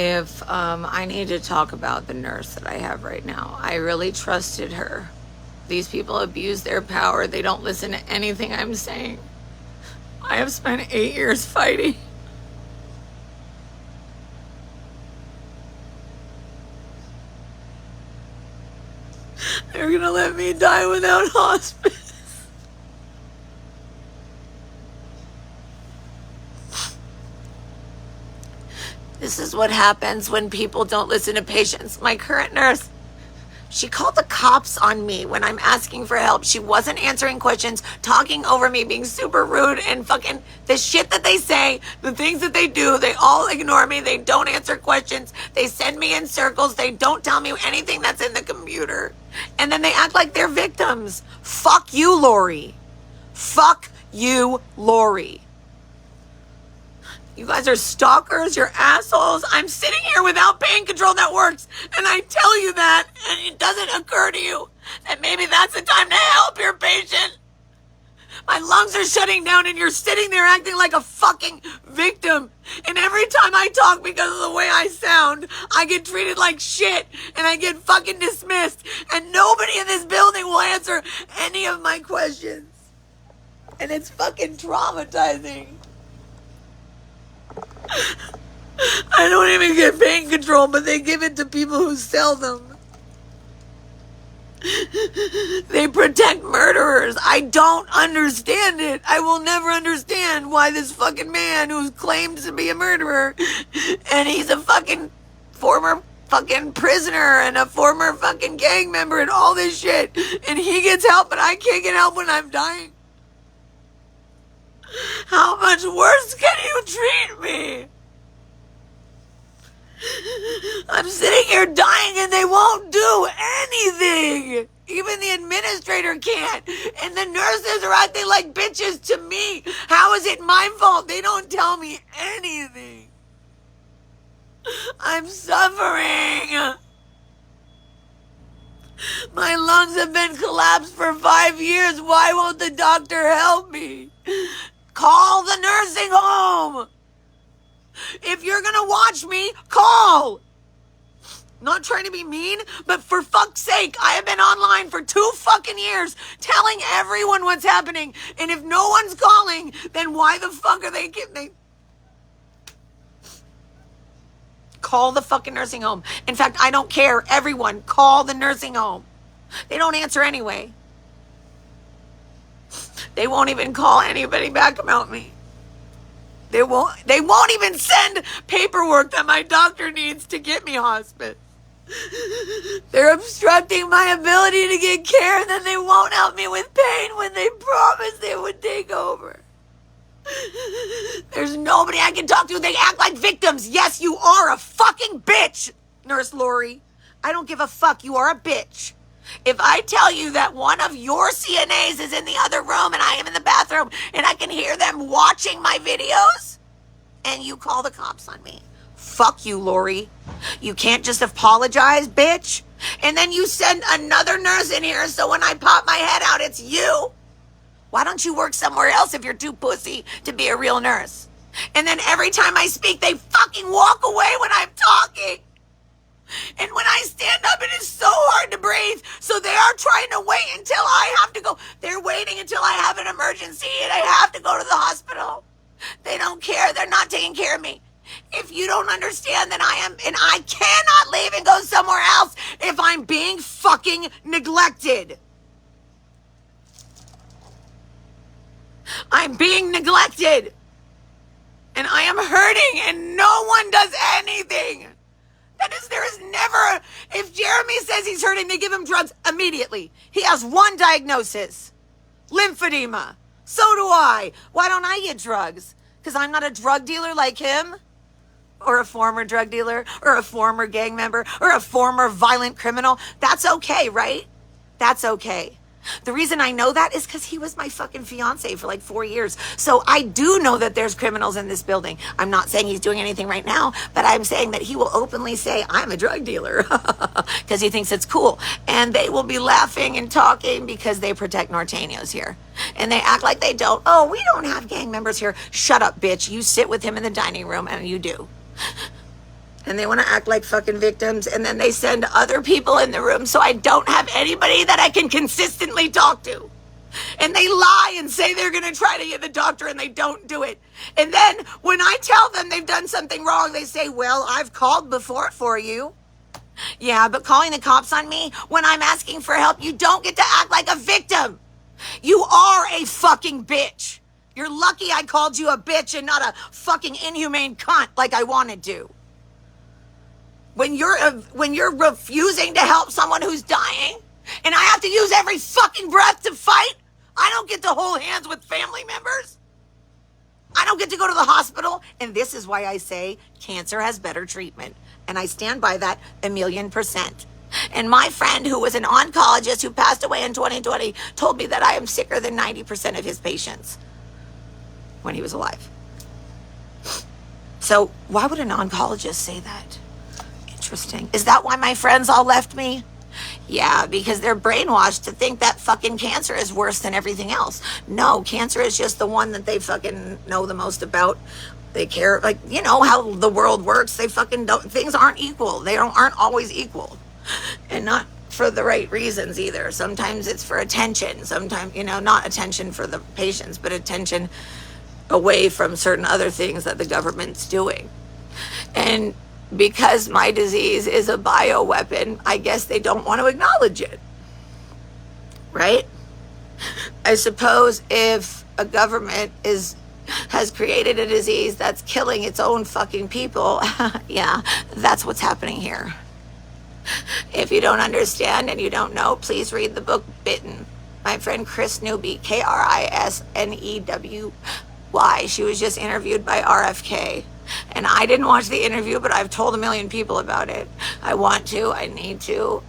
if I need to talk about the nurse that I have right now. I really trusted her. These people abuse their power. They don't listen to anything I'm saying. I have spent 8 years fighting. They're gonna let me die without hospice. This is what happens when people don't listen to patients. My current nurse, she called the cops on me when I'm asking for help. She wasn't answering questions, talking over me, being super rude, and fucking the shit that they say, the things that they do, they all ignore me. They don't answer questions. They send me in circles. They don't tell me anything that's in the computer. And then they act like they're victims. Fuck you, Lori. Fuck you, Lori. You guys are stalkers, you're assholes. I'm sitting here without pain control that works, and I tell you that, and it doesn't occur to you that maybe that's the time to help your patient. My lungs are shutting down, and you're sitting there acting like a fucking victim. And every time I talk, because of the way I sound, I get treated like shit, and I get fucking dismissed, and nobody in this building will answer any of my questions. And it's fucking traumatizing. I don't even get pain control, but they give it to people who sell them. They protect murderers. I don't understand it. I will never understand why this fucking man who's claimed to be a murderer, and he's a fucking former fucking prisoner and a former fucking gang member and all this shit, and he gets help, but I can't get help when I'm dying. How much worse can you treat me? I'm sitting here dying and they won't do anything. Even the administrator can't. And the nurses are acting like bitches to me. How is it my fault? They don't tell me anything. I'm suffering. My lungs have been collapsed for 5 years. Why won't the doctor help me? Call the nursing home. If you're gonna watch me, call. Not trying to be mean, but for fuck's sake, I have been online for 2 fucking years telling everyone what's happening. And if no one's calling, then why the fuck are they call the fucking nursing home. In fact, I don't care. Everyone, call the nursing home. They don't answer anyway. They won't even call anybody back about me. They won't even send paperwork that my doctor needs to get me hospice. They're obstructing my ability to get care, and then they won't help me with pain when they promised they would take over. There's nobody I can talk to. They act like victims. Yes, you are a fucking bitch, Nurse Lori. I don't give a fuck. You are a bitch. If I tell you that one of your CNAs is in the other room and I am in the bathroom and I can hear them watching my videos, and you call the cops on me, fuck you, Lori. You can't just apologize, bitch. And then you send another nurse in here so when I pop my head out, it's you. Why don't you work somewhere else if you're too pussy to be a real nurse? And then every time I speak, they fucking walk away when I'm talking. And when I stand up, it is so hard to breathe. So they are trying to wait until I have to go. They're waiting until I have an emergency and I have to go to the hospital. They don't care. They're not taking care of me. If you don't understand, then I cannot leave and go somewhere else if I'm being fucking neglected. I'm being neglected. And I am hurting and no one does anything. There is never, if Jeremy says he's hurting, they give him drugs immediately. He has one diagnosis, lymphedema. So do I. Why don't I get drugs? Because I'm not a drug dealer like him? Or a former drug dealer? Or a former gang member? Or a former violent criminal? That's okay, right? That's okay. The reason I know that is because he was my fucking fiance for like 4 years. So I do know that there's criminals in this building. I'm not saying he's doing anything right now, but I'm saying that he will openly say, I'm a drug dealer, because he thinks it's cool. And they will be laughing and talking because they protect Norteños here. And they act like they don't. Oh, we don't have gang members here. Shut up, bitch. You sit with him in the dining room and you do. and they want to act like fucking victims, and then they send other people in the room so I don't have anybody that I can consistently talk to. And they lie and say they're going to try to get the doctor, and they don't do it. And then when I tell them they've done something wrong, they say, well, I've called before for you. Yeah, but calling the cops on me when I'm asking for help, you don't get to act like a victim. You are a fucking bitch. You're lucky I called you a bitch and not a fucking inhumane cunt like I wanted to. When you're refusing to help someone who's dying, and I have to use every fucking breath to fight, I don't get to hold hands with family members. I don't get to go to the hospital. And this is why I say cancer has better treatment. And I stand by that 1,000,000%. And my friend, who was an oncologist who passed away in 2020, told me that I am sicker than 90% of his patients when he was alive. So why would an oncologist say that? Interesting. Is that why my friends all left me? Yeah, because they're brainwashed to think that fucking cancer is worse than everything else. No, cancer is just the one that they fucking know the most about. They care, like, you know how the world works. They fucking don't, things aren't equal. They aren't always equal. And not for the right reasons either. Sometimes it's for attention. Sometimes, not attention for the patients, but attention away from certain other things that the government's doing. And because my disease is a bioweapon, I guess they don't want to acknowledge it. Right? I suppose if a government has created a disease that's killing its own fucking people, yeah, that's what's happening here. If you don't understand and you don't know, please read the book Bitten. My friend Chris Newby, Krisnewy. She was just interviewed by RFK. And I didn't watch the interview, but I've told 1 million people about it. I want to. I need to.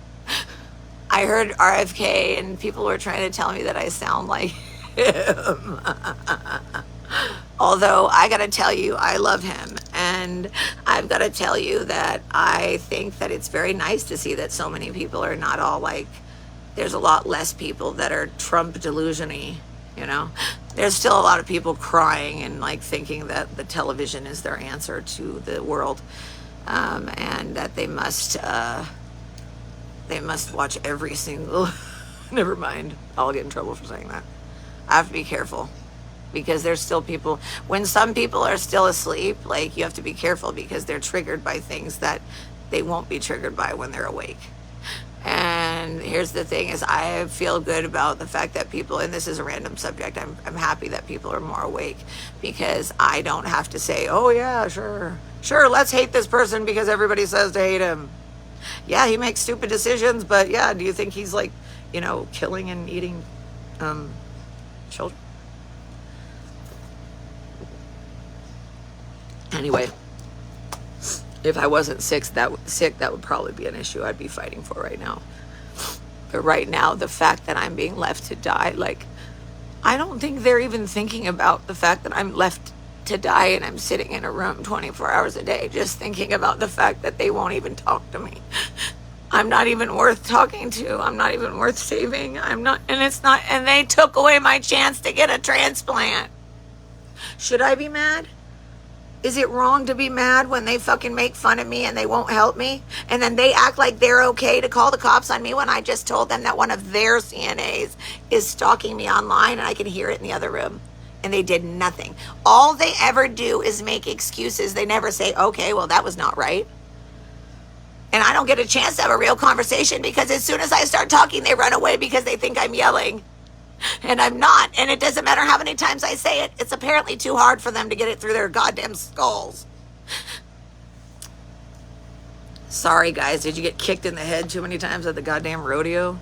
I heard RFK, and people were trying to tell me that I sound like him. Although, I got to tell you, I love him. And I've got to tell you that I think that it's very nice to see that so many people are not all like, there's a lot less people that are Trump delusion-y. There's still a lot of people crying and like thinking that the television is their answer to the world, and that they must watch every single. Never mind, I'll get in trouble for saying that. I have to be careful because there's still people. When some people are still asleep, like you have to be careful because they're triggered by things that they won't be triggered by when they're awake. And here's the thing is I feel good about the fact that people, and this is a random subject, I'm happy that people are more awake because I don't have to say, oh yeah, sure, let's hate this person because everybody says to hate him. Yeah, he makes stupid decisions, but yeah, do you think he's like, killing and eating children? Anyway. If I wasn't sick, that would probably be an issue I'd be fighting for right now. But right now, the fact that I'm being left to die, like, I don't think they're even thinking about the fact that I'm left to die and I'm sitting in a room 24 hours a day, just thinking about the fact that they won't even talk to me. I'm not even worth talking to. I'm not even worth saving. And they took away my chance to get a transplant. Should I be mad? Is it wrong to be mad when they fucking make fun of me and they won't help me? And then they act like they're okay to call the cops on me when I just told them that one of their CNAs is stalking me online and I can hear it in the other room. And they did nothing. All they ever do is make excuses. They never say, okay, well, that was not right. And I don't get a chance to have a real conversation because as soon as I start talking, they run away because they think I'm yelling. And I'm not. And it doesn't matter how many times I say it. It's apparently too hard for them to get it through their goddamn skulls. Sorry, guys. Did you get kicked in the head too many times at the goddamn rodeo?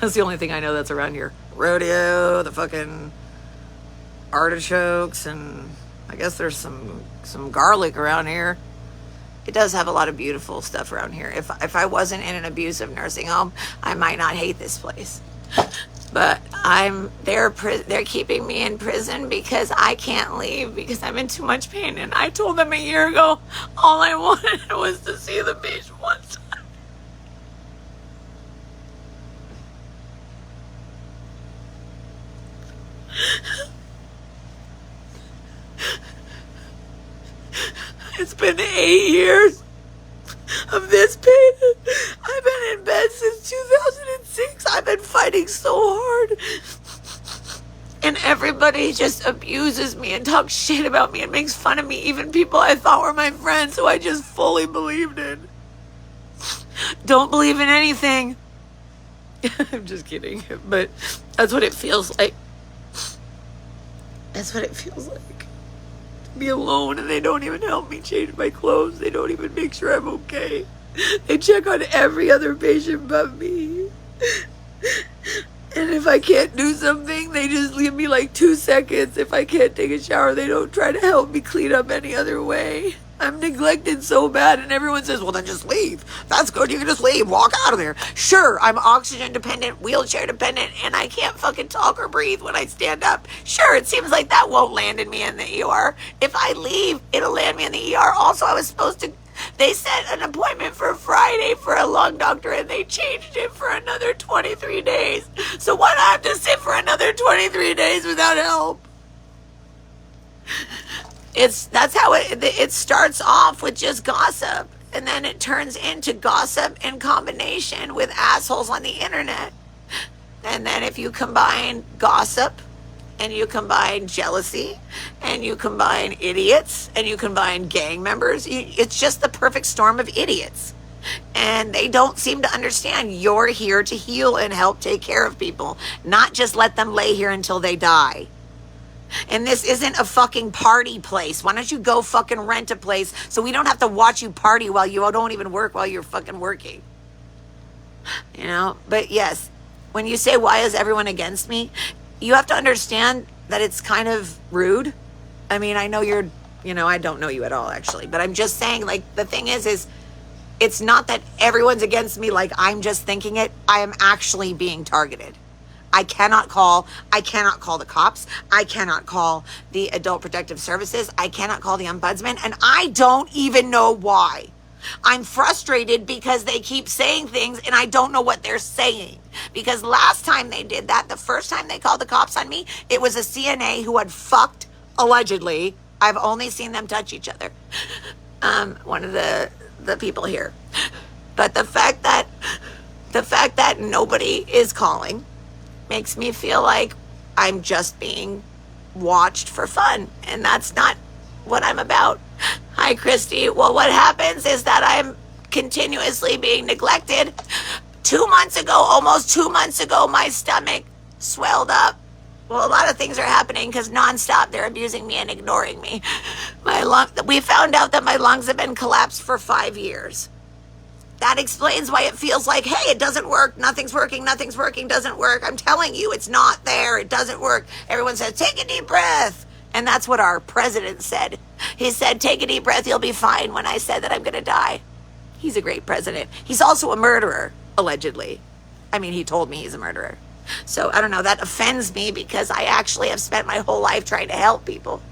That's the only thing I know that's around here. Rodeo, the fucking artichokes, and I guess there's some garlic around here. It does have a lot of beautiful stuff around here. If I wasn't in an abusive nursing home, I might not hate this place. But they're keeping me in prison because I can't leave because I'm in too much pain. And I told them a year ago, all I wanted was to see the beach one time. It's been 8 years. of this pain. I've been in bed since 2006. I've been fighting so hard. And everybody just abuses me and talks shit about me and makes fun of me. Even people I thought were my friends who I just fully believed in. Don't believe in anything. I'm just kidding. But that's what it feels like. That's what it feels like. To be alone and they don't even help me change my clothes. They don't even make sure I'm okay. They check on every other patient but me. And if I can't do something, they just leave me like 2 seconds. If I can't take a shower, they don't try to help me clean up any other way. I'm neglected so bad, and everyone says, well, then just leave. That's good. You can just leave. Walk out of there. Sure, I'm oxygen dependent, wheelchair dependent, and I can't fucking talk or breathe when I stand up. Sure, it seems like that won't land me in the ER. If I leave, it'll land me in the ER. Also, I was supposed to... They set an appointment for Friday for a lung doctor, and they changed it for another 23 days. So why do I have to sit for another 23 days without help? That's how it starts off with just gossip, and then it turns into gossip in combination with assholes on the internet. And then if you combine gossip, and you combine jealousy, and you combine idiots, and you combine gang members, it's just the perfect storm of idiots. And they don't seem to understand you're here to heal and help take care of people, not just let them lay here until they die. And this isn't a fucking party place. Why don't you go fucking rent a place so we don't have to watch you party while you don't even work while you're fucking working? You know? But yes, when you say, why is everyone against me? You have to understand that it's kind of rude. I mean, I know I don't know you at all, actually. But I'm just saying, like, the thing is it's not that everyone's against me like I'm just thinking it. I am actually being targeted. I cannot call the cops. I cannot call the Adult Protective Services. I cannot call the ombudsman. And I don't even know why. I'm frustrated because they keep saying things and I don't know what they're saying. Because last time they did that, the first time they called the cops on me, it was a CNA who had fucked, allegedly. I've only seen them touch each other. One of the people here. But the fact that nobody is calling makes me feel like I'm just being watched for fun. And that's not what I'm about. Hi, Christy. Well, what happens is that I'm continuously being neglected. 2 months ago, almost 2 months ago, my stomach swelled up. Well, a lot of things are happening because nonstop they're abusing me and ignoring me. We found out that my lungs have been collapsed for 5 years. That explains why it feels like, hey, it doesn't work. Nothing's working, doesn't work. I'm telling you, it's not there. It doesn't work. Everyone says, take a deep breath. And that's what our president said. He said, take a deep breath, you'll be fine, when I said that I'm going to die. He's a great president. He's also a murderer, allegedly. I mean, he told me he's a murderer. So, I don't know, that offends me because I actually have spent my whole life trying to help people.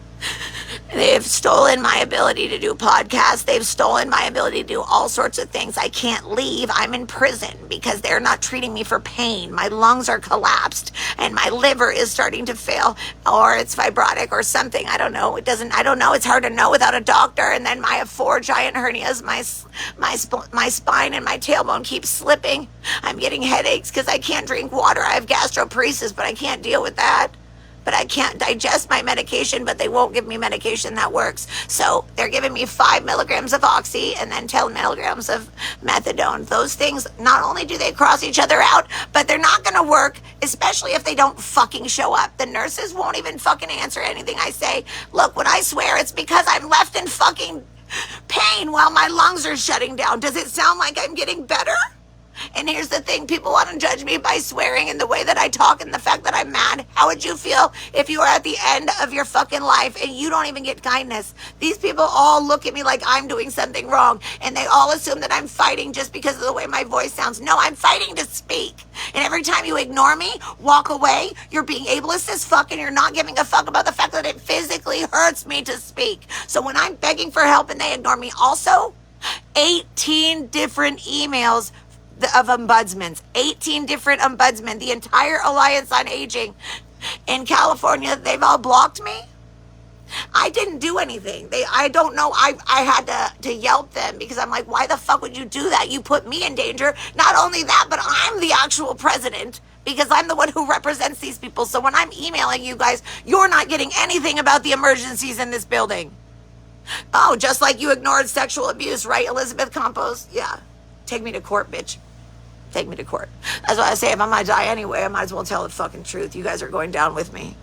They've stolen my ability to do podcasts. They've stolen my ability to do all sorts of things. I can't leave. I'm in prison because they're not treating me for pain. My lungs are collapsed and my liver is starting to fail, or it's fibrotic or something. I don't know. I don't know. It's hard to know without a doctor. And then I have 4 giant hernias. My spine and my tailbone keep slipping. I'm getting headaches because I can't drink water. I have gastroparesis, but I can't deal with that. But I can't digest my medication, but they won't give me medication that works. So they're giving me 5 milligrams of oxy and then 10 milligrams of methadone. Those things, not only do they cross each other out, but they're not going to work, especially if they don't fucking show up. The nurses won't even fucking answer anything I say. Look, when I swear, it's because I'm left in fucking pain while my lungs are shutting down. Does it sound like I'm getting better? And here's the thing, people want to judge me by swearing and the way that I talk and the fact that I'm mad. How would you feel if you were at the end of your fucking life and you don't even get kindness? These people all look at me like I'm doing something wrong, and they all assume that I'm fighting just because of the way my voice sounds. No, I'm fighting to speak. And every time you ignore me, walk away, you're being ableist as fuck, and you're not giving a fuck about the fact that it physically hurts me to speak. So when I'm begging for help and they ignore me, also 18 different emails of ombudsmen, 18 different ombudsmen, the entire Alliance on Aging in California, they've all blocked me. I didn't do anything. I don't know. I had to Yelp them because I'm like, why the fuck would you do that? You put me in danger. Not only that, but I'm the actual president because I'm the one who represents these people. So when I'm emailing you guys, you're not getting anything about the emergencies in this building. Oh, just like you ignored sexual abuse, right, Elizabeth Campos? Yeah. Take me to court, bitch. Take me to court. That's why I say if I'm going to die anyway, I might as well tell the fucking truth. You guys are going down with me.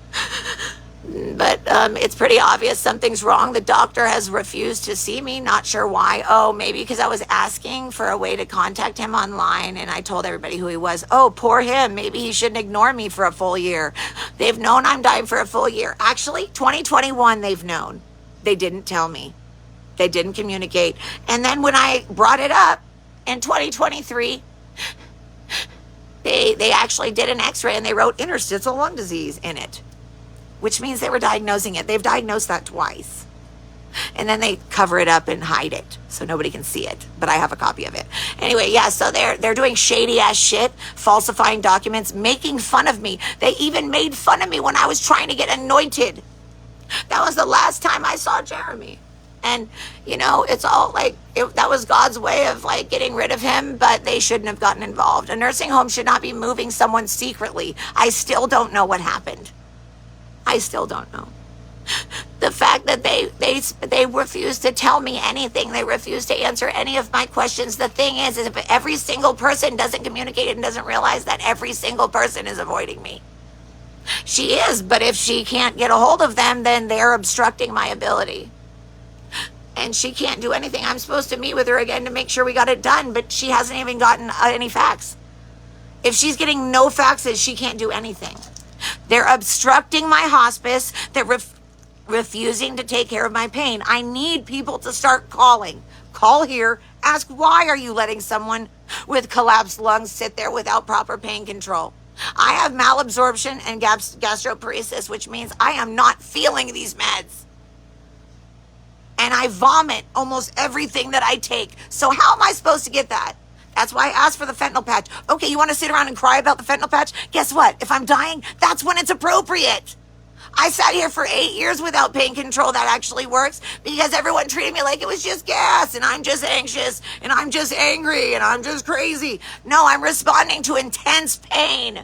But it's pretty obvious something's wrong. The doctor has refused to see me. Not sure why. Oh, maybe because I was asking for a way to contact him online and I told everybody who he was. Oh, poor him. Maybe he shouldn't ignore me for a full year. They've known I'm dying for a full year. Actually, 2021, they've known. They didn't tell me. They didn't communicate. And then when I brought it up in 2023, they actually did an x-ray and they wrote interstitial lung disease in it, which means they were diagnosing it. They've diagnosed that twice. And then they cover it up and hide it so nobody can see it. But I have a copy of it. Anyway, yeah, so they're doing shady ass shit, falsifying documents, making fun of me. They even made fun of me when I was trying to get anointed. That was the last time I saw Jeremy. And, you know, it's all like, that was God's way of like getting rid of him, but they shouldn't have gotten involved. A nursing home should not be moving someone secretly. I still don't know what happened. I still don't know. The fact that they refuse to tell me anything, they refuse to answer any of my questions. The thing is if every single person doesn't communicate and doesn't realize that every single person is avoiding me. She is, but if she can't get a hold of them, then they're obstructing my ability. And she can't do anything. I'm supposed to meet with her again to make sure we got it done, but she hasn't even gotten any fax. If she's getting no faxes, she can't do anything. They're obstructing my hospice. They're refusing to take care of my pain. I need people to start calling. Call here. Ask, why are you letting someone with collapsed lungs sit there without proper pain control? I have malabsorption and gastroparesis, which means I am not feeling these meds. And I vomit almost everything that I take. So how am I supposed to get that? That's why I asked for the fentanyl patch. Okay, you want to sit around and cry about the fentanyl patch? Guess what? If I'm dying, that's when it's appropriate. I sat here for 8 years without pain control that actually works because everyone treated me like it was just gas and I'm just anxious and I'm just angry and I'm just crazy. No, I'm responding to intense pain.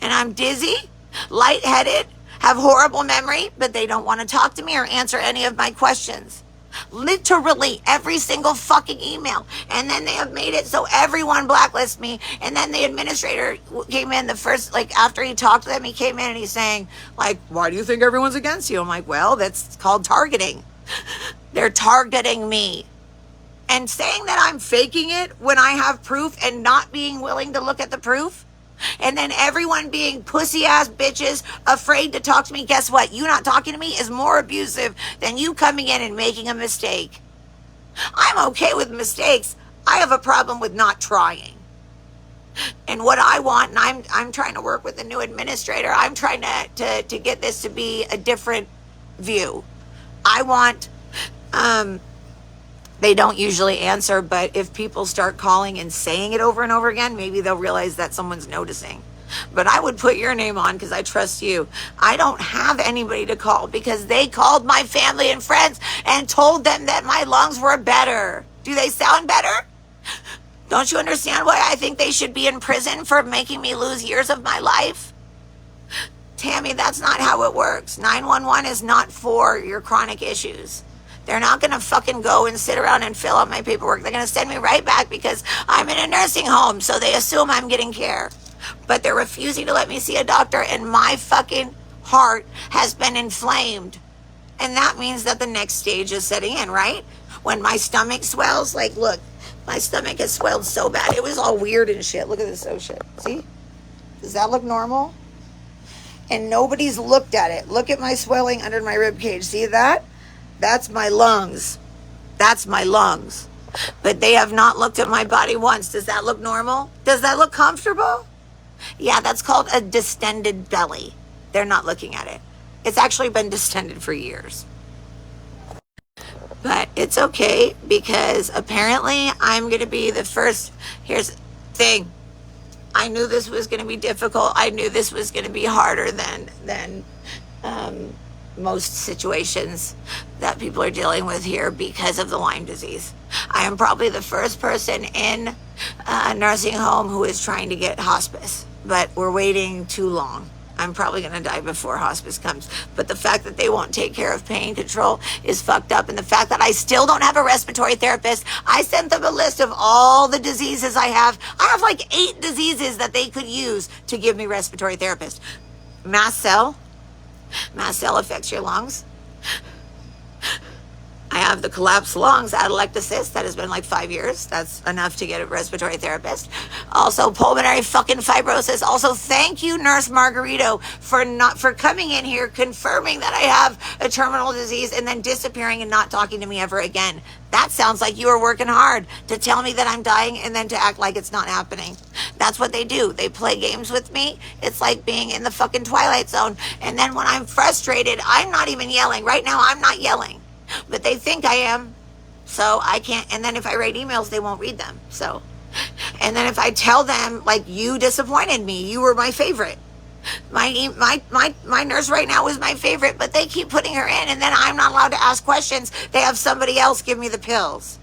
And I'm dizzy, lightheaded, have horrible memory, but they don't want to talk to me or answer any of my questions. Literally every single fucking email. And then they have made it so everyone blacklists me. And then the administrator came in the first, like after he talked to them, he came in and he's saying, like, why do you think everyone's against you? I'm like, well, that's called targeting. They're targeting me. And saying that I'm faking it when I have proof and not being willing to look at the proof. And then everyone being pussy ass bitches afraid to talk to me. Guess what? You not talking to me is more abusive than you coming in and making a mistake. I'm okay with mistakes. I have a problem with not trying. And what I want, and I'm trying to work with the new administrator. I'm trying to get this to be a different view. I want, they don't usually answer, but if people start calling and saying it over and over again, maybe they'll realize that someone's noticing. But I would put your name on because I trust you. I don't have anybody to call because they called my family and friends and told them that my lungs were better. Do they sound better? Don't you understand why I think they should be in prison for making me lose years of my life? Tammy, that's not how it works. 911 is not for your chronic issues. They're not going to fucking go and sit around and fill out my paperwork. They're going to send me right back because I'm in a nursing home, so they assume I'm getting care. But they're refusing to let me see a doctor, and my fucking heart has been inflamed. And that means that the next stage is setting in, right? When my stomach swells, like, look, my stomach has swelled so bad. It was all weird and shit. Look at this, oh shit. See? Does that look normal? And nobody's looked at it. Look at my swelling under my rib cage. See that? That's my lungs. That's my lungs. But they have not looked at my body once. Does that look normal? Does that look comfortable? Yeah, that's called a distended belly. They're not looking at it. It's actually been distended for years. But it's okay because apparently I'm going to be the first. Here's the thing. I knew this was going to be difficult. I knew this was going to be harder than most situations that people are dealing with here because of the Lyme disease. I am probably the first person in a nursing home who is trying to get hospice, but we're waiting too long. I'm probably going to die before hospice comes. But the fact that they won't take care of pain control is fucked up. And the fact that I still don't have a respiratory therapist, I sent them a list of all the diseases I have. I have like 8 diseases that they could use to give me respiratory therapist. Mast cell affects your lungs. I have the collapsed lungs, atelectasis, that has been like 5 years. That's enough to get a respiratory therapist. Also, pulmonary fucking fibrosis. Also, thank you, Nurse Margarito, for coming in here, confirming that I have a terminal disease, and then disappearing and not talking to me ever again. That sounds like you were working hard to tell me that I'm dying and then to act like it's not happening. That's what they do. They play games with me. It's like being in the fucking Twilight Zone. And then when I'm frustrated, I'm not even yelling. Right now, I'm not yelling. But they think I am, so I can't. And then if I write emails, they won't read them. So, and then if I tell them, like, you disappointed me, you were my favorite. My nurse right now is my favorite, but they keep putting her in, and then I'm not allowed to ask questions. They have somebody else give me the pills.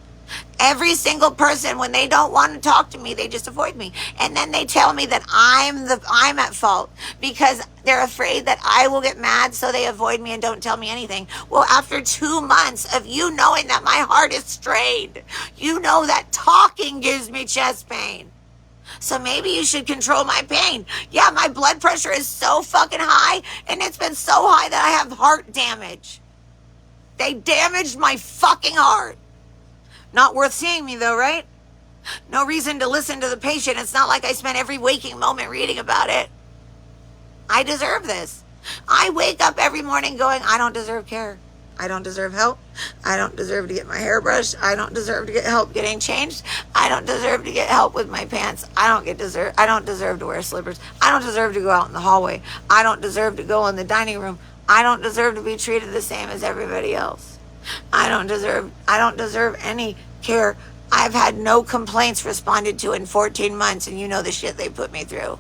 Every single person, when they don't want to talk to me, they just avoid me. And then they tell me that I'm at fault because they're afraid that I will get mad, so they avoid me and don't tell me anything. Well, after 2 months of you knowing that my heart is strained, you know that talking gives me chest pain. So maybe you should control my pain. Yeah, my blood pressure is so fucking high, and it's been so high that I have heart damage. They damaged my fucking heart. Not worth seeing me though, right? No reason to listen to the patient. It's not like I spent every waking moment reading about it. I deserve this. I wake up every morning going, I don't deserve care. I don't deserve help. I don't deserve to get my hair brushed. I don't deserve to get help getting changed. I don't deserve to get help with my pants. I don't deserve to wear slippers. I don't deserve to go out in the hallway. I don't deserve to go in the dining room. I don't deserve to be treated the same as everybody else. I don't deserve any care. I've had no complaints responded to in 14 months, and you know the shit they put me through.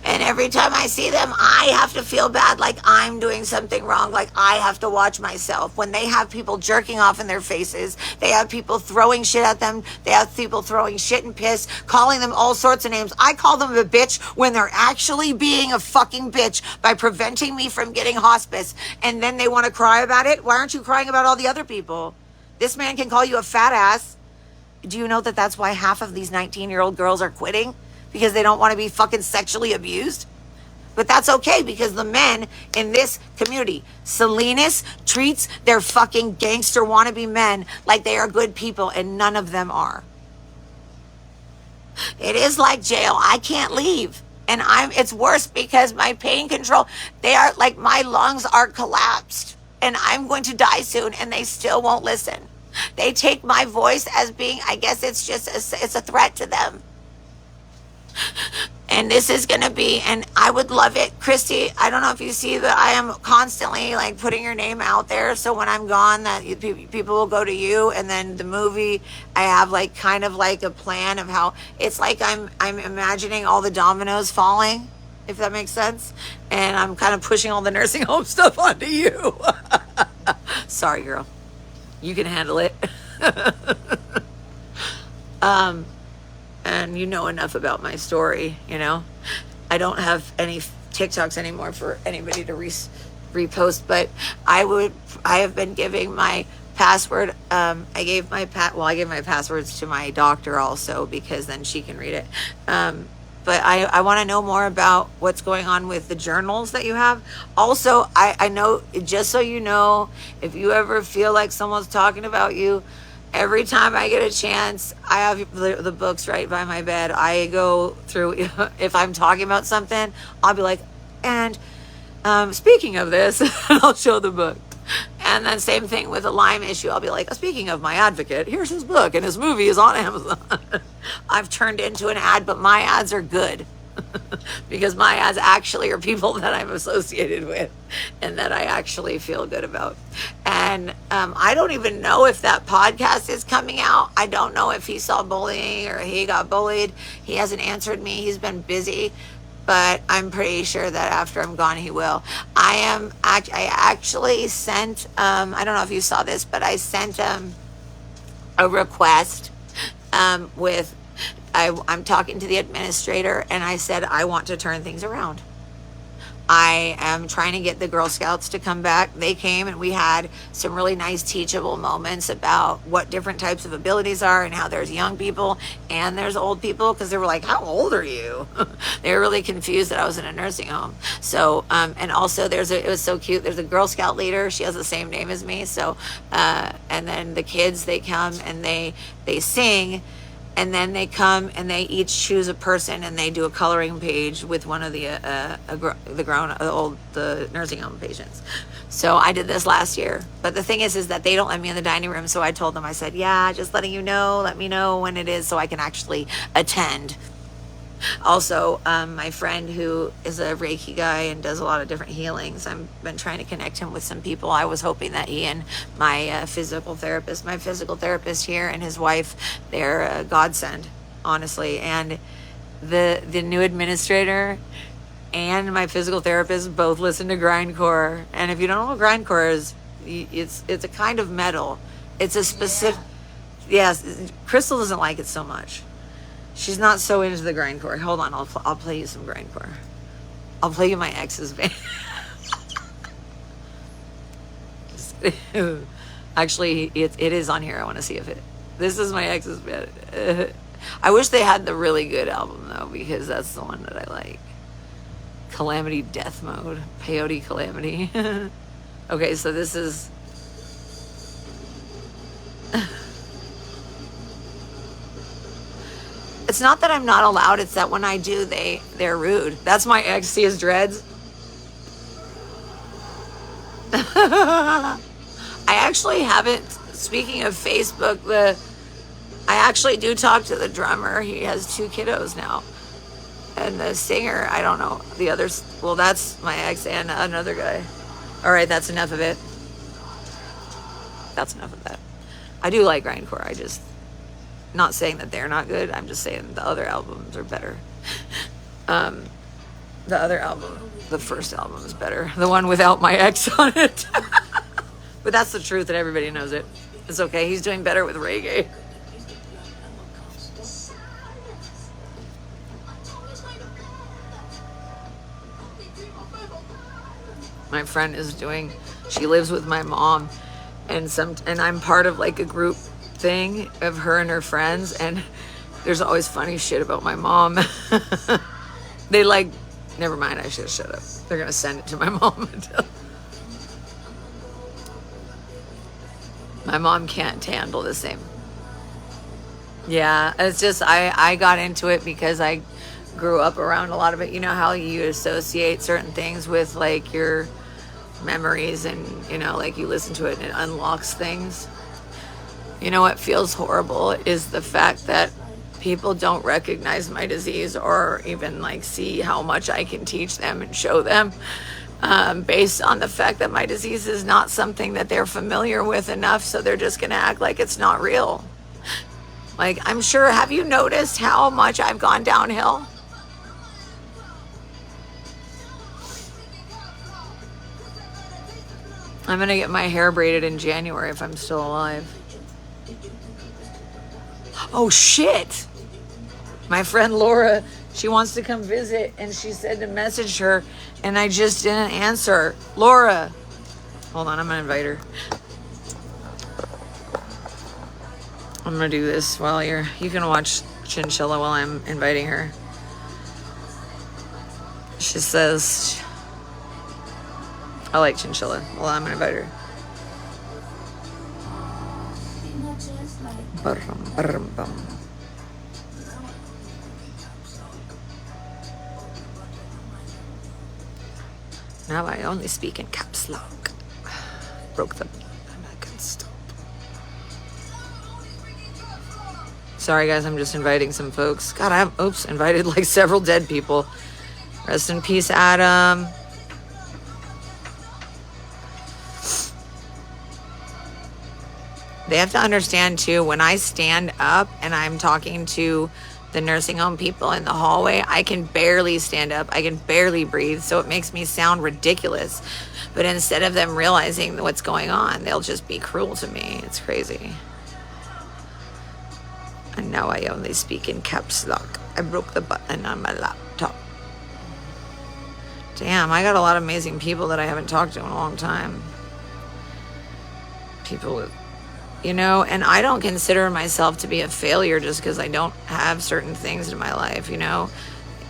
And every time I see them, I have to feel bad, like I'm doing something wrong, like I have to watch myself. When they have people jerking off in their faces, they have people throwing shit at them, they have people throwing shit and piss, calling them all sorts of names. I call them a bitch when they're actually being a fucking bitch by preventing me from getting hospice. And then they want to cry about it. Why aren't you crying about all the other people? This man can call you a fat ass. Do you know that that's why half of these 19-year-old girls are quitting? Because they don't want to be fucking sexually abused. But that's okay, because the men in this community, Salinas treats their fucking gangster wannabe men like they are good people, and none of them are. It is like jail. I can't leave. And it's worse because my pain control, they are like, my lungs are collapsed and I'm going to die soon, and they still won't listen. They take my voice as being, I guess it's a threat to them. And this is going to be, and I would love it. Christy, I don't know if you see that I am constantly like putting your name out there. So when I'm gone, that people will go to you. And then the movie, I have like kind of like a plan of how it's like I'm imagining all the dominoes falling, if that makes sense. And I'm kind of pushing all the nursing home stuff onto you. Sorry, girl. You can handle it. And you know enough about my story, you know. I don't have any TikToks anymore for anybody to repost, but I have been giving my password. I gave my passwords to my doctor also, because then she can read it. But I want to know more about what's going on with the journals that you have. Also, I know, just so you know, if you ever feel like someone's talking about you, every time I get a chance, I have the books right by my bed. I go through, if I'm talking about something, I'll be like, and speaking of this, and I'll show the book. And then same thing with a Lyme issue. I'll be like, speaking of my advocate, here's his book, and his movie is on Amazon. I've turned into an ad, but my ads are good. Because my ads actually are people that I'm associated with and that I actually feel good about. And I don't even know if that podcast is coming out. I don't know if he saw bullying or he got bullied. He hasn't answered me. He's been busy. but I'm pretty sure that after I'm gone, he will. I actually sent, I don't know if you saw this, but I sent a request with, I'm talking to the administrator, and I said, I want to turn things around. I am trying to get the Girl Scouts to come back. They came and we had some really nice teachable moments about what different types of abilities are and how there's young people and there's old people, because they were like, how old are you? They were really confused that I was in a nursing home. So, and also it was so cute. There's a Girl Scout leader. She has the same name as me. So, and then the kids, they come and they sing. And then they come and they each choose a person and they do a coloring page with one of the nursing home patients. So I did this last year. But the thing is that they don't let me in the dining room. So I told them, I said, yeah, just letting you know, let me know when it is so I can actually attend. Also, my friend who is a Reiki guy and does a lot of different healings, I've been trying to connect him with some people. I was hoping that he and my physical therapist here and his wife, they're a godsend, honestly. And the new administrator and my physical therapist both listen to grindcore. And if you don't know what grindcore is, it's a kind of metal. It's a specific, yes, Crystal doesn't like it so much. She's not so into the grindcore. Hold on, I'll play you some grindcore. I'll play you my ex's band. Actually, it is on here. I want to see if it. This is my ex's band. I wish they had the really good album though, because that's the one that I like. Calamity Death Mode, Peyote Calamity. Okay, so this is. It's not that I'm not allowed, it's that when I do, they're rude. That's my ex, see his dreads? I actually haven't, speaking of Facebook, I actually do talk to the drummer. He has 2 kiddos now. And the singer, I don't know, the others, well, that's my ex and another guy. All right, that's enough of it. That's enough of that. I do like grindcore, I just... Not saying that they're not good. I'm just saying the other albums are better. The other album, the first album is better. The one without my ex on it. But that's the truth and everybody knows it. It's okay. He's doing better with reggae. My friend is doing, she lives with my mom and I'm part of like a group thing of her and her friends, and there's always funny shit about my mom. They like, never mind, I should have shut up. They're gonna send it to my mom. My mom can't handle the same. Yeah, it's just I got into it because I grew up around a lot of it. You know how you associate certain things with like your memories, and you know, like you listen to it and it unlocks things. You know what feels horrible is the fact that people don't recognize my disease or even like see how much I can teach them and show them, based on the fact that my disease is not something that they're familiar with enough, so they're just gonna act like it's not real. Like, I'm sure, have you noticed how much I've gone downhill? I'm gonna get my hair braided in January if I'm still alive. Oh shit! My friend Laura, she wants to come visit, and she said to message her, and I just didn't answer. Laura! Hold on, I'm gonna invite her. I'm gonna do this while you can watch Chinchilla while I'm inviting her. She says, I like Chinchilla. Well, I'm gonna invite her. Now I only speak in caps lock. Broke the and I can stop. Sorry guys, I'm just inviting some folks. God, invited like several dead people. Rest in peace, Adam. They have to understand too, when I stand up and I'm talking to The nursing home people in the hallway, I can barely stand up. I can barely breathe. So it makes me sound ridiculous. But instead of them realizing what's going on, they'll just be cruel to me. It's crazy. And now I only speak in caps lock. I broke the button on my laptop. Damn, I got a lot of amazing people that I haven't talked to in a long time. People with, and I don't consider myself to be a failure just because I don't have certain things in my life,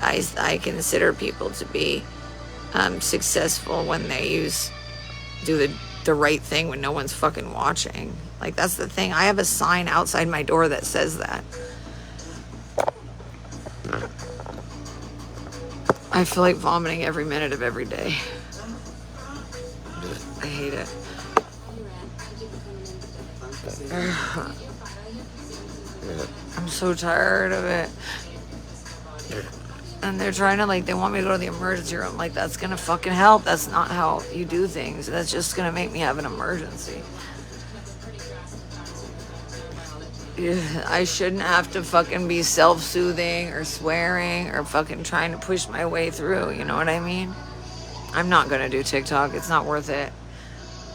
I consider people to be successful when they do the right thing when no one's fucking watching. Like, that's the thing. I have a sign outside my door that says that. I feel like vomiting every minute of every day. I hate it. I'm so tired of it. And they're trying to, they want me to go to the emergency room. Like, that's gonna fucking help. That's not how you do things. That's just gonna make me have an emergency. I shouldn't have to fucking be self-soothing or swearing or fucking trying to push my way through. You know what I mean? I'm not gonna do TikTok. It's not worth it.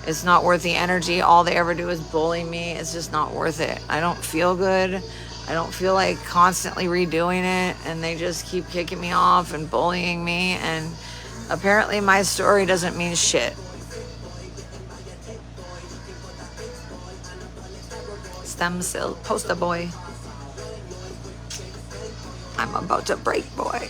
It's not worth the energy. All they ever do is bully me. It's just not worth it. I don't feel good. I don't feel like constantly redoing it, and they just keep kicking me off and bullying me, and apparently my story doesn't mean shit. Stem cell poster boy. I'm about to break, boy.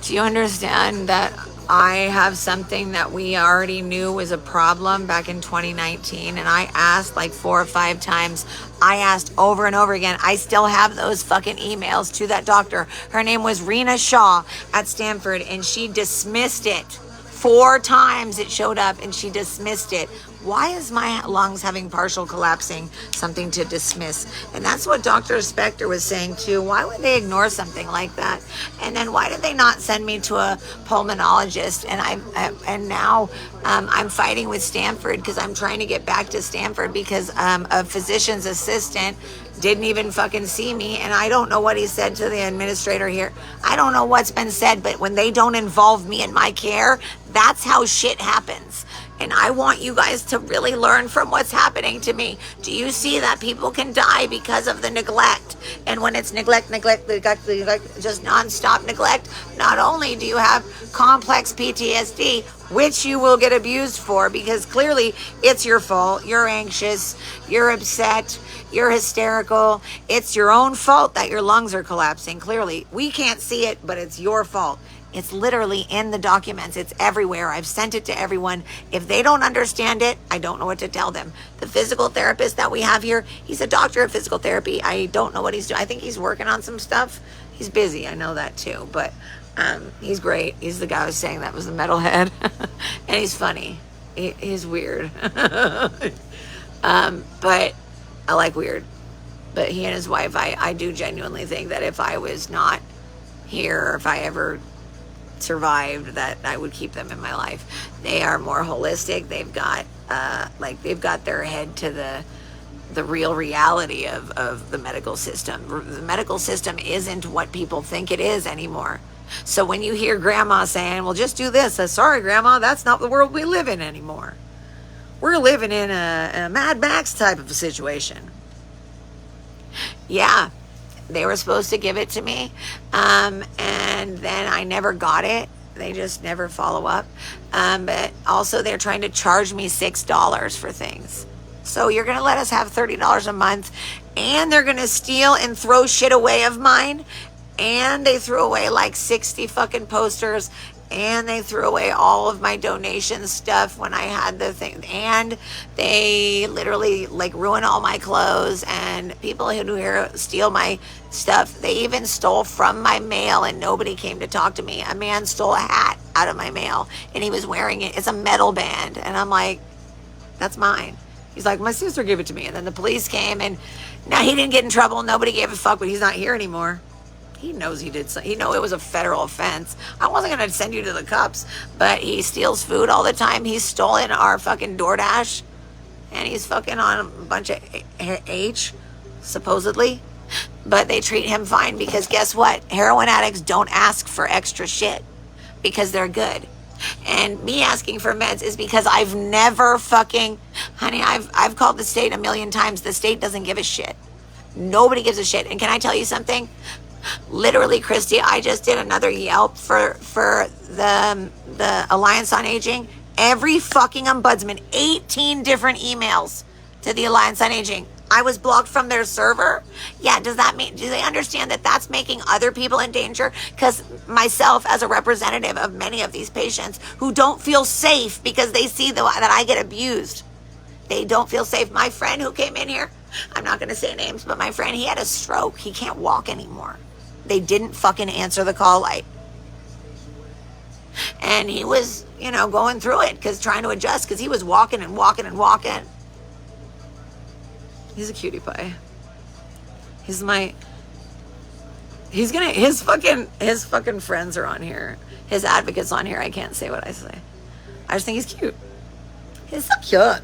Do you understand that I have something that we already knew was a problem back in 2019, and I asked 4 or 5 times. I asked over and over again. I still have those fucking emails to that doctor. Her name was Rena Shaw at Stanford, and she dismissed it. 4 times it showed up, and she dismissed it. Why is my lungs having partial collapsing something to dismiss? And that's what Dr. Spector was saying too. Why would they ignore something like that? And then why did they not send me to a pulmonologist? And now I'm fighting with Stanford because I'm trying to get back to Stanford because a physician's assistant didn't even fucking see me, and I don't know what he said to the administrator here. I don't know what's been said, but when they don't involve me in my care, that's how shit happens. And I want you guys to really learn from what's happening to me. Do you see that people can die because of the neglect? And when it's neglect, just nonstop neglect, not only do you have complex PTSD, which you will get abused for because clearly it's your fault. You're anxious, you're upset, you're hysterical. It's your own fault that your lungs are collapsing. Clearly, we can't see it, but it's your fault. It's literally in the documents. It's everywhere. I've sent it to everyone. If they don't understand it, I don't know what to tell them. The physical therapist that we have here, he's a doctor of physical therapy. I don't know what he's doing. I think he's working on some stuff. He's busy. I know that too. But he's great. He's the guy I was saying that was the metalhead. And he's funny. He's weird. But I like weird. But he and his wife, I do genuinely think that if I was not here, or if I ever survived, that I would keep them in my life. They are more holistic. They've got they've got their head to the real reality of the medical system. The medical system isn't what people think it is anymore. So when you hear grandma saying, well, just do this, sorry grandma, that's not the world we live in anymore. We're living in a Mad Max type of a situation. Yeah, they were supposed to give it to me, and then I never got it. They just never follow up. But also they're trying to charge me $6 for things. So you're going to let us have $30 a month, and they're going to steal and throw shit away of mine. And they threw away 60 fucking posters, and they threw away all of my donation stuff when I had the thing, and they literally ruin all my clothes, and people who here steal my stuff. They even stole from my mail, and nobody came to talk to me. A man stole a hat out of my mail, and he was wearing it. It's a metal band, and I'm like, that's mine. He's like, my sister gave it to me. And then the police came, and now he didn't get in trouble. Nobody gave a fuck, but he's not here anymore. He knows he did. He know it was a federal offense. I wasn't going to send you to the cops, but he steals food all the time. He's stolen our fucking DoorDash, and he's fucking on a bunch of H. supposedly. But they treat him fine because guess what? Heroin addicts don't ask for extra shit because they're good. And me asking for meds is because I've never fucking, honey, I've called the state a million times. The state doesn't give a shit. Nobody gives a shit. And can I tell you something? Literally, Christy, I just did another Yelp for the Alliance on Aging. Every fucking ombudsman, 18 different emails to the Alliance on Aging. I was blocked from their server. Yeah, does that mean, do they understand that that's making other people in danger? Because myself, as a representative of many of these patients who don't feel safe because they see that I get abused, they don't feel safe. My friend who came in here, I'm not going to say names, but my friend, he had a stroke. He can't walk anymore. They didn't fucking answer the call light. And he was, going through it trying to adjust because he was walking and walking and walking. He's a cutie pie. His fucking friends are on here. His advocates on here. I can't say what I say. I just think he's cute. He's so cute.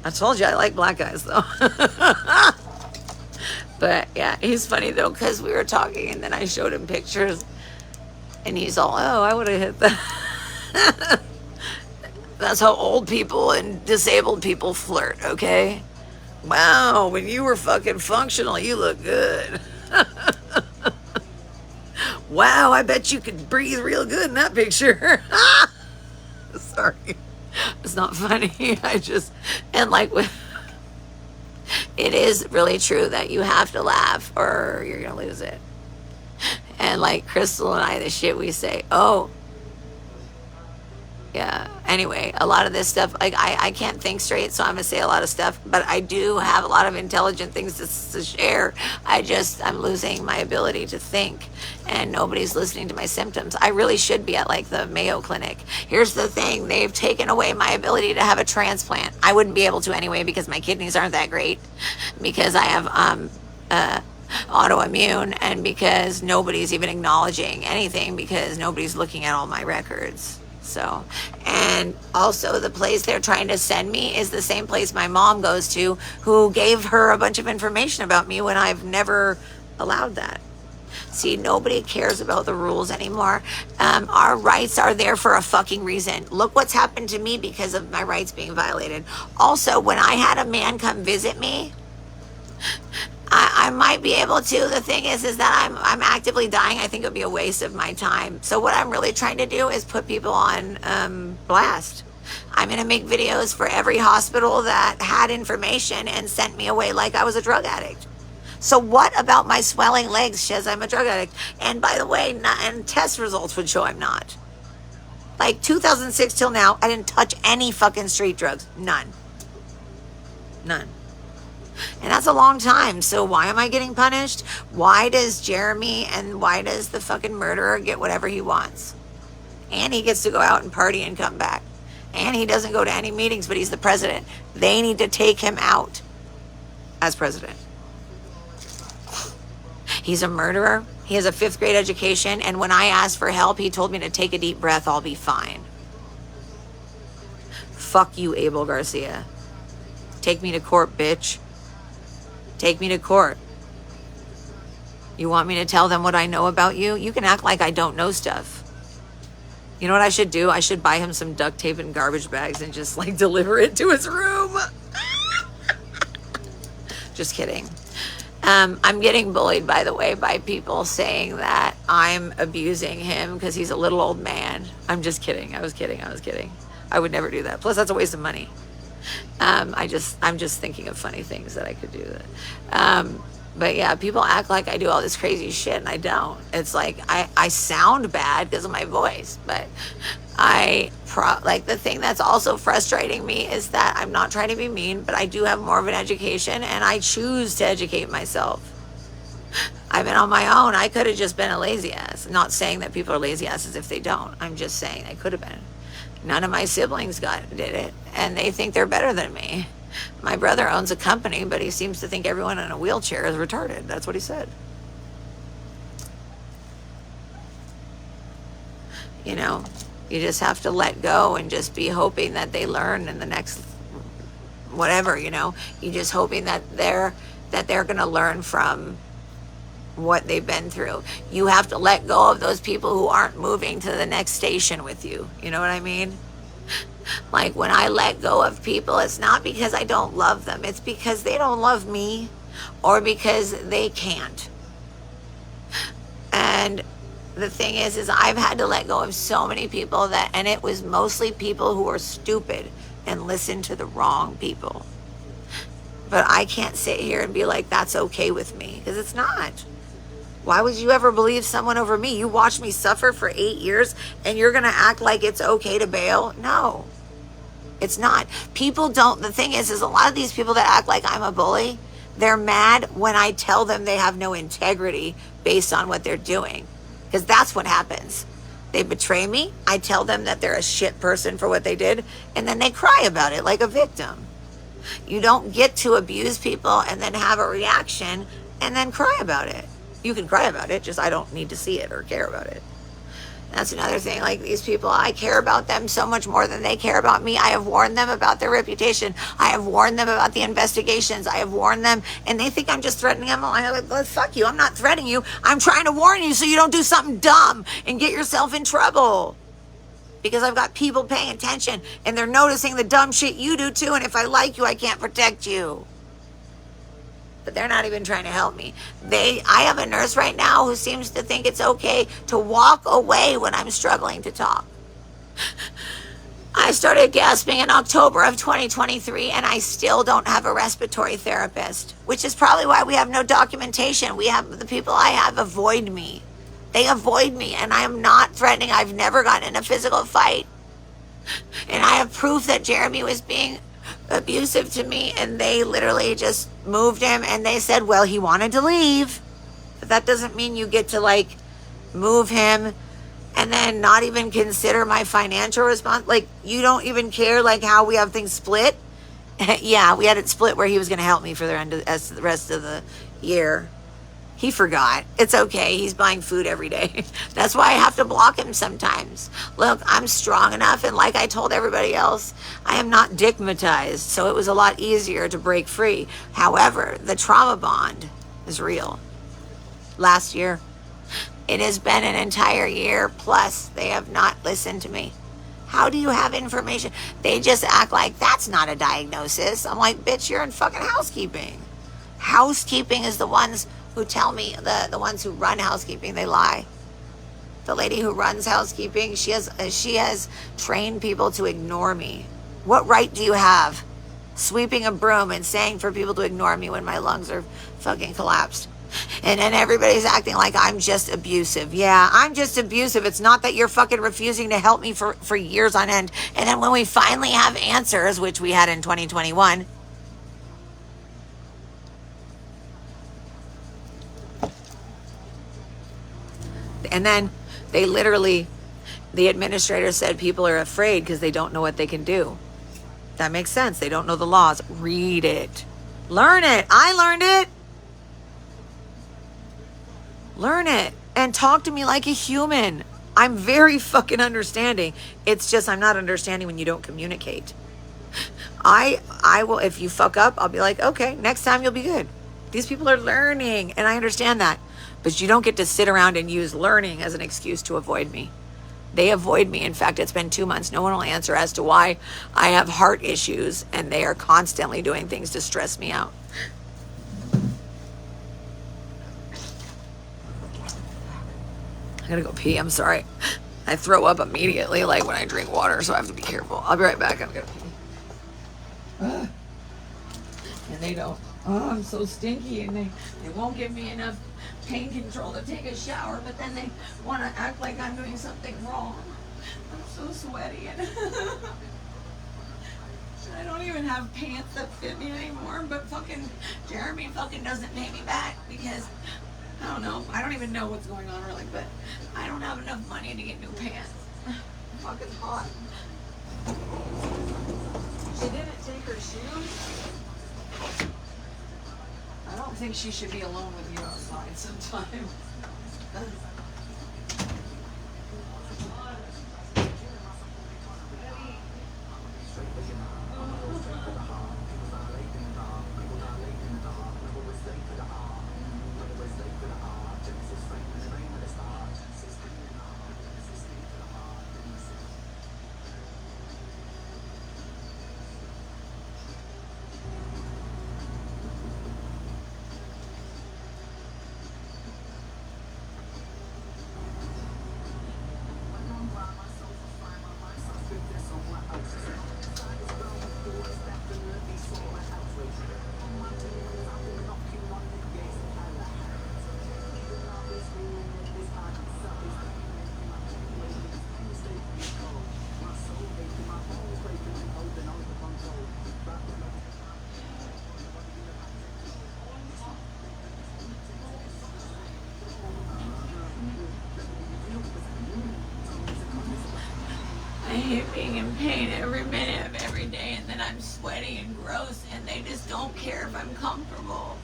I told you I like black guys though. But yeah, he's funny though because we were talking and then I showed him pictures and he's all, oh, I would have hit that. That's how old people and disabled people flirt, okay? Wow, when you were fucking functional, you look good. Wow, I bet you could breathe real good in that picture. Sorry. It's not funny. It is really true that you have to laugh or you're going to lose it. And like Crystal and I, the shit we say, oh, yeah. Anyway, a lot of this stuff, like I can't think straight, so I'm gonna say a lot of stuff, but I do have a lot of intelligent things to share. I'm losing my ability to think and nobody's listening to my symptoms. I really should be at like the Mayo Clinic. Here's the thing. They've taken away my ability to have a transplant. I wouldn't be able to anyway because my kidneys aren't that great, because I have, autoimmune, and because nobody's even acknowledging anything because nobody's looking at all my records. So, and also the place they're trying to send me is the same place my mom goes to, who gave her a bunch of information about me when I've never allowed that. See, nobody cares about the rules anymore. Our rights are there for a fucking reason. Look what's happened to me because of my rights being violated. Also, when I had a man come visit me, I might be able to. The thing is that I'm actively dying. I think it would be a waste of my time. So what I'm really trying to do is put people on blast. I'm going to make videos for every hospital that had information and sent me away like I was a drug addict. So what about my swelling legs says I'm a drug addict? And by the way, and test results would show I'm not. Like 2006 till now, I didn't touch any fucking street drugs. None. And that's a long time. So why am I getting punished? Why does Jeremy and why does the fucking murderer get whatever he wants? And he gets to go out and party and come back. And he doesn't go to any meetings, but he's the president. They need to take him out as president. He's a murderer. He has a 5th grade education. And when I asked for help, he told me to take a deep breath. I'll be fine. Fuck you, Abel Garcia. Take me to court, bitch. Take me to court. You want me to tell them what I know about you? You can act like I don't know stuff. You know what I should do? I should buy him some duct tape and garbage bags and just like deliver it to his room. Just kidding. I'm getting bullied, by the way, by people saying that I'm abusing him because he's a little old man. I'm just kidding. I was kidding. I would never do that. Plus, that's a waste of money. I'm just thinking of funny things that I could do. But yeah, people act like I do all this crazy shit and I don't. It's like I sound bad because of my voice, but the thing that's also frustrating me is that I'm not trying to be mean, but I do have more of an education and I choose to educate myself. I've been on my own. I could have just been a lazy ass. Not saying that people are lazy asses if they don't. I'm just saying I could have been. None of my siblings did it, and they think they're better than me. My brother owns a company, but he seems to think everyone in a wheelchair is retarded. That's what he said. You know, you just have to let go and just be hoping that they learn in the next whatever, you know. You just hoping that that they're going to learn from what they've been through. You have to let go of those people who aren't moving to the next station with you. You know what I mean? Like when I let go of people, it's not because I don't love them. It's because they don't love me or because they can't. And the thing is I've had to let go of so many people and it was mostly people who were stupid and listened to the wrong people. But I can't sit here and be like, that's okay with me, because it's not. Why would you ever believe someone over me? You watched me suffer for 8 years and you're going to act like it's okay to bail? No, it's not. People don't, the thing is a lot of these people that act like I'm a bully, they're mad when I tell them they have no integrity based on what they're doing. Because that's what happens. They betray me. I tell them that they're a shit person for what they did. And then they cry about it like a victim. You don't get to abuse people and then have a reaction and then cry about it. You can cry about it, just I don't need to see it or care about it. That's another thing. Like these people, I care about them so much more than they care about me. I have warned them about their reputation. I have warned them about the investigations. I have warned them, and they think I'm just threatening them. I'm like, well, fuck you. I'm not threatening you. I'm trying to warn you so you don't do something dumb and get yourself in trouble. Because I've got people paying attention, and they're noticing the dumb shit you do too, and if I like you, I can't protect you. But they're not even trying to help me. I have a nurse right now who seems to think it's okay to walk away when I'm struggling to talk. I started gasping in October of 2023, and I still don't have a respiratory therapist, which is probably why we have no documentation. The people I have avoid me. They avoid me, and I am not threatening. I've never gotten in a physical fight. And I have proof that Jeremy was being abusive to me, and they literally just moved him, and they said, well, he wanted to leave. But that doesn't mean you get to like move him and then not even consider my financial response. Like, you don't even care like how we have things split. Yeah, we had it split where he was going to help me for the rest of the year. He forgot. It's okay. He's buying food every day. That's why I have to block him sometimes. Look, I'm strong enough, and like I told everybody else, I am not digmatized, so it was a lot easier to break free. However, the trauma bond is real. Last year, it has been an entire year, plus they have not listened to me. How do you have information? They just act like that's not a diagnosis. I'm like, bitch, you're in fucking housekeeping. Housekeeping is the ones who tell me, the ones who run housekeeping, they lie. The lady who runs housekeeping, she has trained people to ignore me. What right do you have sweeping a broom and saying for people to ignore me when my lungs are fucking collapsed? And then everybody's acting like I'm just abusive. Yeah, I'm just abusive. It's not that you're fucking refusing to help me for years on end. And then when we finally have answers, which we had in 2021, and then the administrator said people are afraid because they don't know what they can do. That makes sense. They don't know the laws. Read it. Learn it. I learned it. Learn it. And talk to me like a human. I'm very fucking understanding. It's just I'm not understanding when you don't communicate. I will, if you fuck up, I'll be like, okay, next time you'll be good. These people are learning, and I understand that. But you don't get to sit around and use learning as an excuse to avoid me. They avoid me. In fact, it's been 2 months. No one will answer as to why I have heart issues, and they are constantly doing things to stress me out. I gotta go pee. I'm sorry. I throw up immediately, like when I drink water, so I have to be careful. I'll be right back. I'm gonna pee. And they don't. Oh, I'm so stinky, and they won't give me enough pain control to take a shower, but then they want to act like I'm doing something wrong. I'm so sweaty, and I don't even have pants that fit me anymore, but fucking Jeremy fucking doesn't pay me back because, I don't know, I don't even know what's going on really, but I don't have enough money to get new pants. Fucking hot. She didn't take her shoes. I don't think she should be alone with you outside sometime. in pain every minute of every day, and then I'm sweaty and gross, and they just don't care if I'm comfortable.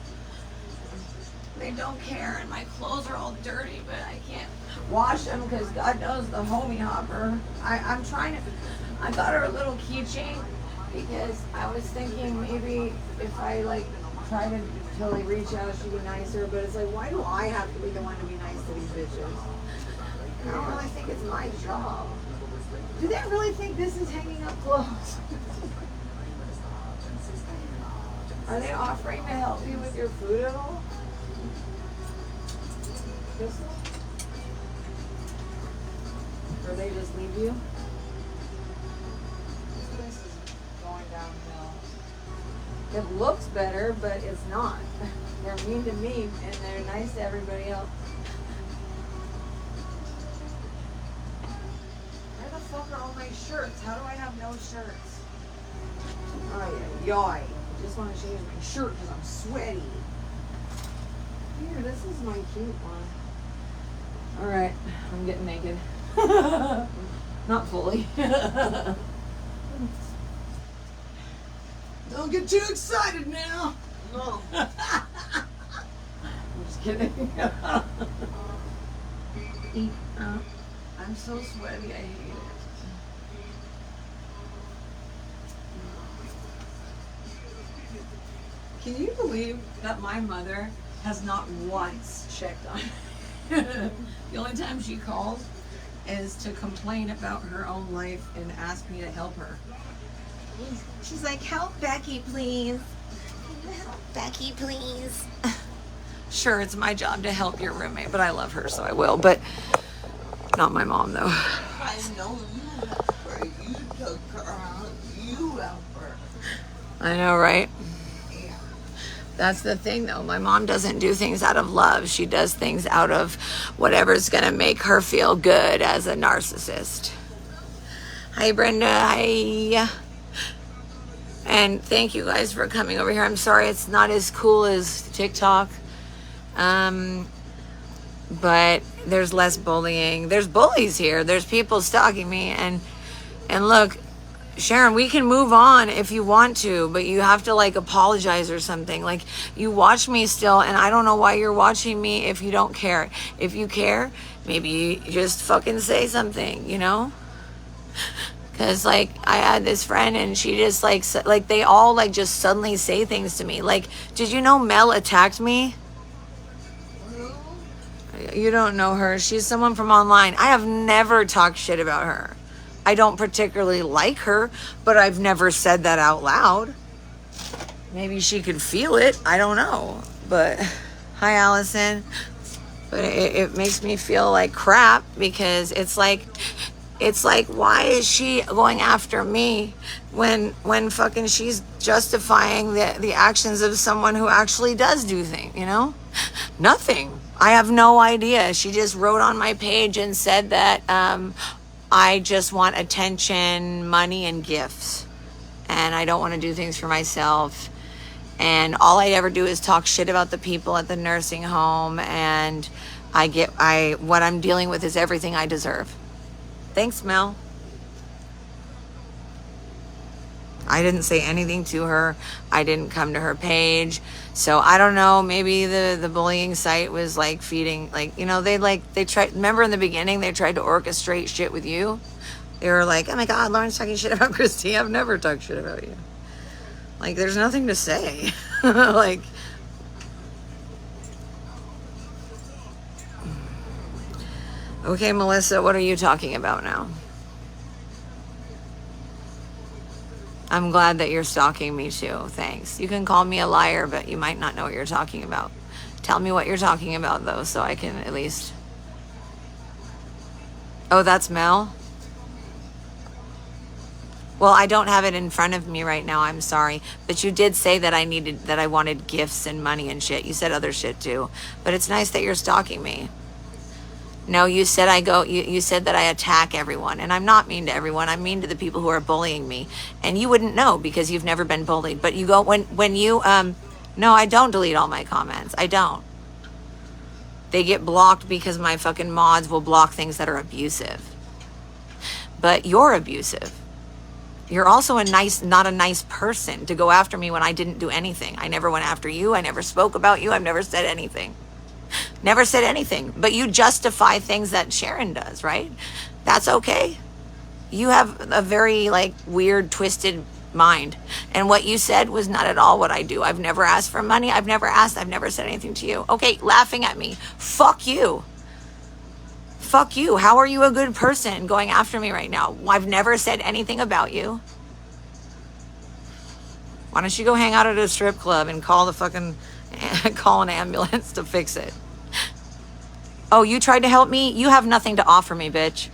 They don't care, and my clothes are all dirty, but I can't wash them because God knows the homie hopper. I'm trying to, I got her a little keychain because I was thinking maybe if I like try to totally reach out, she'd be nicer, but it's like, why do I have to be the one to be nice to these bitches? I don't really think it's my job. Do they really think this is hanging up clothes? Are they offering to help you with your food at all? Or they just leave you? This is going downhill. It looks better, but it's not. They're mean to me and they're nice to everybody else. Where the fuck are all my shirts? How do I have no shirts? Oh yeah, yoy. I just want to change my shirt because I'm sweaty. Here, this is my cute one. Alright, I'm getting naked. Not fully. Don't get too excited now. No. I'm just kidding. I'm so sweaty, I hate it. Can you believe that my mother has not once checked on me? The only time she calls is to complain about her own life and ask me to help her. She's like, help Becky, please. Can you help Becky, please? Sure, it's my job to help your roommate, but I love her, so I will. But not my mom, though. I know you help her. You took her out. You help her. I know, right? That's the thing, though. My mom doesn't do things out of love. She does things out of whatever's going to make her feel good as a narcissist. Hi, Brenda. Hi. And thank you guys for coming over here. I'm sorry it's not as cool as TikTok. But there's less bullying. There's bullies here. There's people stalking me. And look, Sharon, we can move on if you want to, but you have to like apologize or something. Like, you watch me still, and I don't know why you're watching me if you don't care. If you care, maybe just fucking say something, you know? Because like I had this friend and she just like they all like just suddenly say things to me. Like, did you know Mel attacked me? You don't know her. She's someone from online. I have never talked shit about her. I don't particularly like her, but I've never said that out loud. Maybe she could feel it. I don't know. But hi, Allison. But it makes me feel like crap because it's like, why is she going after me when fucking she's justifying the actions of someone who actually does do things, you know? Nothing. I have no idea. She just wrote on my page and said that I just want attention, money, and gifts. And I don't want to do things for myself. And all I ever do is talk shit about the people at the nursing home. And what I'm dealing with is everything I deserve. Thanks, Mel. I didn't say anything to her. I didn't come to her page. So I don't know, maybe the bullying site was like feeding, like, you know, they tried, remember in the beginning, they tried to orchestrate shit with you. They were like, oh my God, Lauren's talking shit about Christy. I've never talked shit about you. Like, there's nothing to say. Like, okay, Melissa, what are you talking about now? I'm glad that you're stalking me too. Thanks. You can call me a liar, but you might not know what you're talking about. Tell me what you're talking about, though, so I can at least... Oh, that's Mel? Well, I don't have it in front of me right now. I'm sorry. But you did say that I wanted gifts and money and shit. You said other shit, too. But it's nice that you're stalking me. No, you said you said that I attack everyone, and I'm not mean to everyone. I'm mean to the people who are bullying me, and you wouldn't know because you've never been bullied. But you go when you no, I don't delete all my comments. I don't. They get blocked because my fucking mods will block things that are abusive. But you're abusive. You're also not a nice person to go after me when I didn't do anything. I never went after you. I never spoke about you. I've never said anything. Never said anything. But you justify things that Sharon does, right? That's okay. You have a very like weird, twisted mind. And what you said was not at all what I do. I've never asked for money. I've never said anything to you. Okay, laughing at me. Fuck you. Fuck you. How are you a good person going after me right now? I've never said anything about you. Why don't you go hang out at a strip club and call an ambulance to fix it? Oh, you tried to help me? You have nothing to offer me, bitch.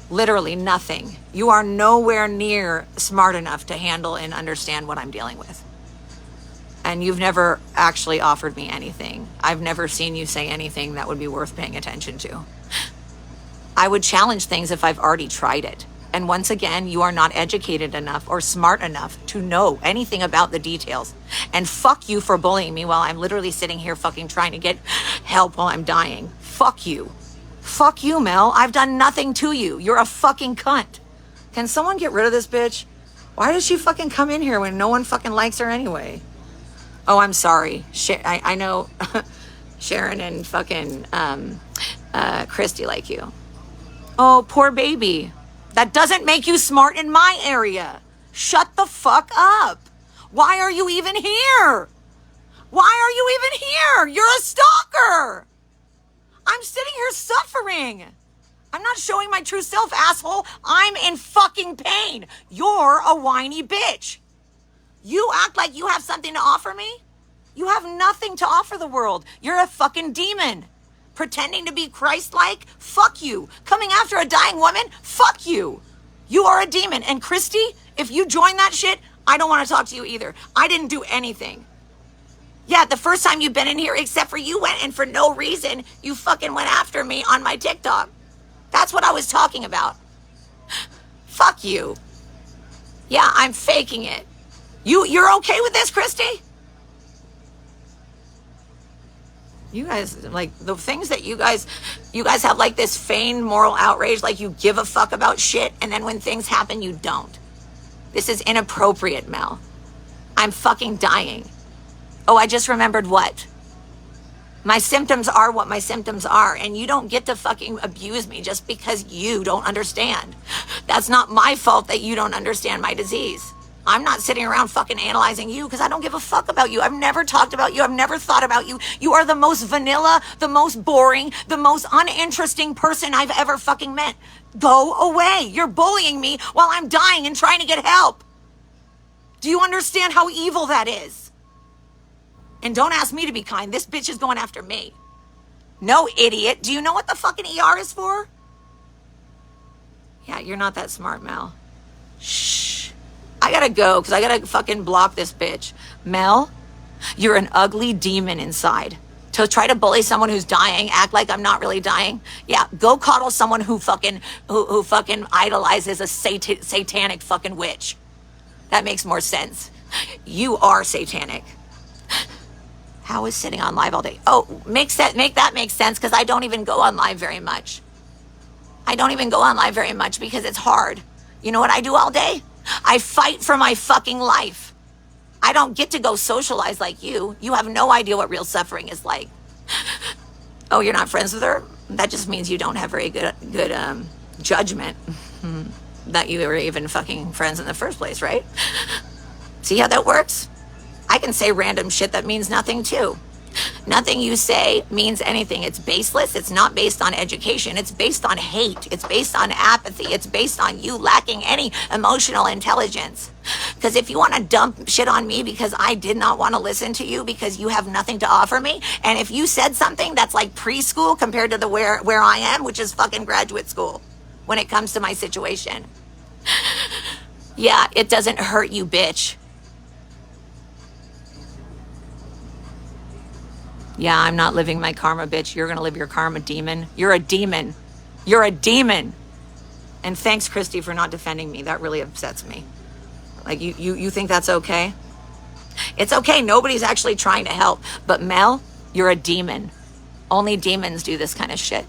Literally nothing. You are nowhere near smart enough to handle and understand what I'm dealing with. And you've never actually offered me anything. I've never seen you say anything that would be worth paying attention to. I would challenge things if I've already tried it. And once again, you are not educated enough or smart enough to know anything about the details. And fuck you for bullying me while I'm literally sitting here fucking trying to get help while I'm dying. Fuck you. Fuck you, Mel. I've done nothing to you. You're a fucking cunt. Can someone get rid of this bitch? Why does she fucking come in here when no one fucking likes her anyway? Oh, I'm sorry. I know Sharon and fucking Christy like you. Oh, poor baby. That doesn't make you smart in my area. Shut the fuck up. Why are you even here? Why are you even here? You're a stalker. I'm sitting here suffering. I'm not showing my true self, asshole. I'm in fucking pain. You're a whiny bitch. You act like you have something to offer me? You have nothing to offer the world. You're a fucking demon. Pretending to be Christ-like? Fuck you. Coming after a dying woman? Fuck you. You are a demon. And Christy, if you join that shit, I don't want to talk to you either. I didn't do anything. Yeah, the first time you've been in here, except for you went and for no reason, you fucking went after me on my TikTok. That's what I was talking about. Fuck you. Yeah, I'm faking it. You're okay with this, Christy? You guys, like, the things that you guys have, like, this feigned moral outrage, like you give a fuck about shit, and then when things happen, you don't. This is inappropriate, Mel. I'm fucking dying. Oh, I just remembered what? My symptoms are what my symptoms are, and you don't get to fucking abuse me just because you don't understand. That's not my fault that you don't understand my disease. I'm not sitting around fucking analyzing you because I don't give a fuck about you. I've never talked about you. I've never thought about you. You are the most vanilla, the most boring, the most uninteresting person I've ever fucking met. Go away. You're bullying me while I'm dying and trying to get help. Do you understand how evil that is? And don't ask me to be kind. This bitch is going after me. No, idiot. Do you know what the fucking ER is for? Yeah, you're not that smart, Mel. Shh. I gotta go because I gotta fucking block this bitch. Mel, you're an ugly demon inside. To try to bully someone who's dying, act like I'm not really dying. Yeah, go coddle someone who fucking idolizes a satanic fucking witch. That makes more sense. You are satanic. How is sitting on live all day? Oh, make that make sense because I don't even go on live very much. I don't even go on live very much because it's hard. You know what I do all day? I fight for my fucking life. I don't get to go socialize like you. You have no idea what real suffering is like. Oh, you're not friends with her? That just means you don't have very good judgment that you were even fucking friends in the first place, right? See how that works? I can say random shit that means nothing too. Nothing you say means anything. It's baseless. It's not based on education. It's based on hate. It's based on apathy. It's based on you lacking any emotional intelligence. Because if you want to dump shit on me because I did not want to listen to you because you have nothing to offer me, and if you said something that's like preschool compared to the where I am, which is fucking graduate school when it comes to my situation. Yeah, it doesn't hurt you, bitch. Yeah, I'm not living my karma, bitch. You're going to live your karma, demon. You're a demon. You're a demon. And thanks, Christy, for not defending me. That really upsets me. Like, you think that's okay? It's okay. Nobody's actually trying to help. But Mel, you're a demon. Only demons do this kind of shit.